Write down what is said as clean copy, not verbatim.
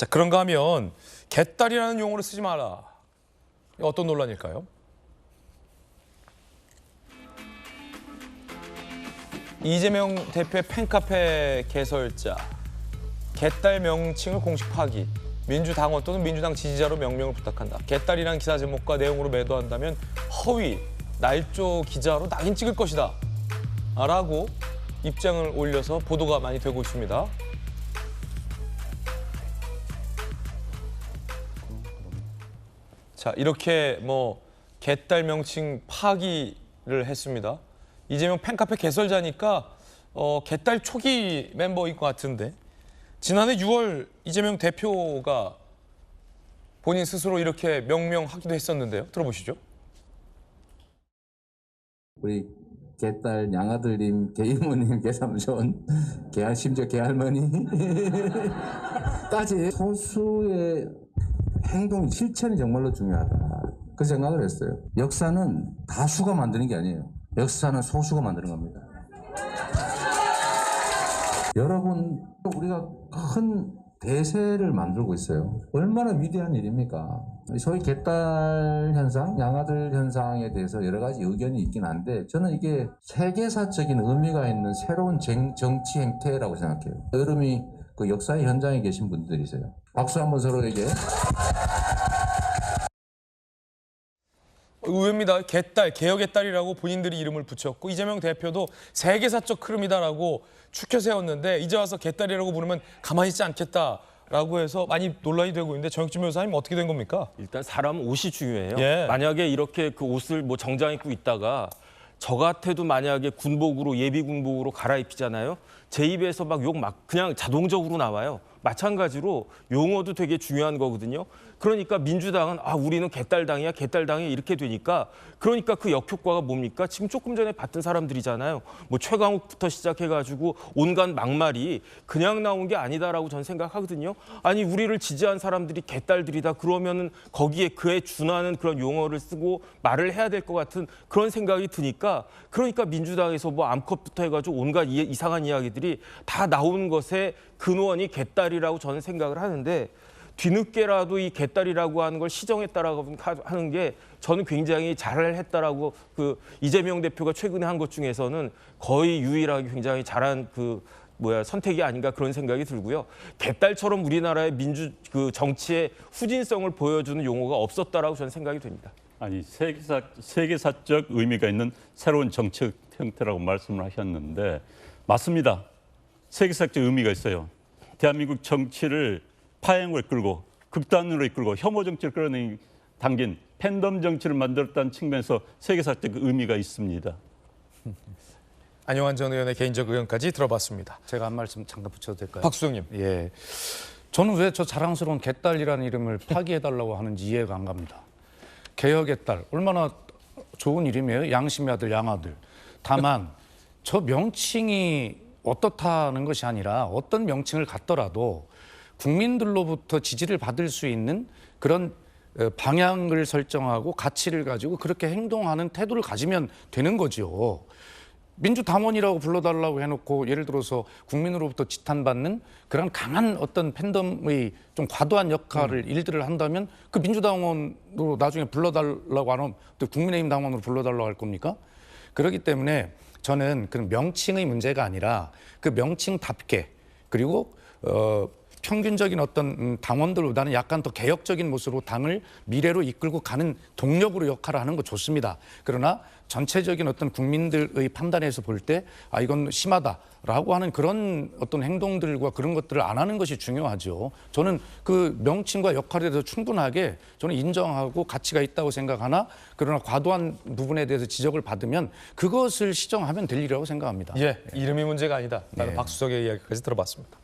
자, 그런가 하면 개딸이라는 용어를 쓰지 마라. 어떤 논란일까요? 이재명 대표의 팬카페 개설자, 개딸 명칭을 공식 파기, 민주당원 또는 민주당 지지자로 명명을 부탁한다. 개딸이라는 기사 제목과 내용으로 매도한다면 허위, 날조 기자로 낙인 찍을 것이다. 라고 입장을 올려서 보도가 많이 되고 있습니다. 자, 이렇게 개딸 명칭 파기를 했습니다. 이재명 팬카페 개설자니까 개딸 초기 멤버인 것 같은데 지난해 6월 이재명 대표가 본인 스스로 이렇게 명명하기도 했었는데요. 들어보시죠. 우리 개딸 양아들님, 개이모님, 개삼촌, 심지어 개할머니까지 소수의 행동 실천이 정말로 중요하다. 그 생각을 했어요. 역사는 다수가 만드는 게 아니에요. 역사는 소수가 만드는 겁니다. 여러분, 우리가 큰 대세를 만들고 있어요. 얼마나 위대한 일입니까? 소위 개딸 현상, 양아들 현상에 대해서 여러 가지 의견이 있긴 한데 저는 이게 세계사적인 의미가 있는 새로운 정치 행태라고 생각해요. 여러분이 그 역사의 현장에 계신 분들이세요. 박수 한번 서로에게. 의외입니다. 개딸, 개혁의 딸이라고 본인들이 이름을 붙였고 이재명 대표도 세계사적 흐름이다라고 추켜 세웠는데 이제 와서 개딸이라고 부르면 가만히 있지 않겠다라고 해서 많이 논란이 되고 있는데 정혁진 변호사님 어떻게 된 겁니까? 일단 사람은 옷이 중요해요. 예. 만약에 이렇게 그 옷을 정장 입고 있다가 저 같아도 만약에 군복으로 예비 군복으로 갈아입히잖아요. 제 입에서 욕 그냥 자동적으로 나와요. 마찬가지로 용어도 되게 중요한 거거든요. 그러니까 민주당은 우리는 개딸당이야 이렇게 되니까 그러니까 그 역효과가 뭡니까? 지금 조금 전에 봤던 사람들이잖아요. 최강욱부터 시작해가지고 온갖 막말이 그냥 나온 게 아니다라고 저는 생각하거든요. 아니 우리를 지지한 사람들이 개딸들이다 그러면은 거기에 그에 준하는 그런 용어를 쓰고 말을 해야 될 것 같은 그런 생각이 드니까 그러니까 민주당에서 암컷부터 해가지고 온갖 이상한 이야기들이 다 나온 것에 근원이 개딸이라고 저는 생각을 하는데 뒤늦게라도 이 개딸이라고 하는 걸 시정했다라고 하는 게 저는 굉장히 잘했다라고 그 이재명 대표가 최근에 한 것 중에서는 거의 유일하게 굉장히 잘한 선택이 아닌가 그런 생각이 들고요. 개딸처럼 우리나라의 정치의 후진성을 보여주는 용어가 없었다라고 저는 생각이 됩니다. 아니 세계사적 의미가 있는 새로운 정책 형태라고 말씀을 하셨는데 맞습니다. 세계사적 의미가 있어요. 대한민국 정치를 파행으로 이끌고 극단으로 이끌고 혐오 정치를 끌어당긴 팬덤 정치를 만들었다는 측면에서 세계사적 의미가 있습니다. 안용환 전 의원의 개인적 의견까지 들어봤습니다. 제가 한 말씀 잠깐 붙여도 될까요? 박수영님. 예, 저는 왜 저 자랑스러운 개딸이라는 이름을 파기해달라고 하는지 이해가 안 갑니다. 개혁의 딸, 얼마나 좋은 이름이에요. 양심의 아들, 양아들. 다만 저 명칭이 어떻다는 것이 아니라 어떤 명칭을 갖더라도 국민들로부터 지지를 받을 수 있는 그런 방향을 설정하고 가치를 가지고 그렇게 행동하는 태도를 가지면 되는 거죠. 민주당원이라고 불러달라고 해놓고 예를 들어서 국민으로부터 지탄받는 그런 강한 어떤 팬덤의 좀 과도한 역할을 일들을 한다면 그 민주당원으로 나중에 불러달라고 하면 또 국민의힘 당원으로 불러달라고 할 겁니까? 그렇기 때문에 저는 그 명칭의 문제가 아니라 그 명칭답게 그리고 평균적인 어떤 당원들보다는 약간 더 개혁적인 모습으로 당을 미래로 이끌고 가는 동력으로 역할을 하는 거 좋습니다. 그러나 전체적인 어떤 국민들의 판단에서 볼 때 이건 심하다라고 하는 그런 어떤 행동들과 그런 것들을 안 하는 것이 중요하죠. 저는 그 명칭과 역할에 대해서 충분하게 저는 인정하고 가치가 있다고 생각하나 그러나 과도한 부분에 대해서 지적을 받으면 그것을 시정하면 될 일이라고 생각합니다. 예, 이름이 문제가 아니다. 나는 예. 박수석의 이야기까지 들어봤습니다.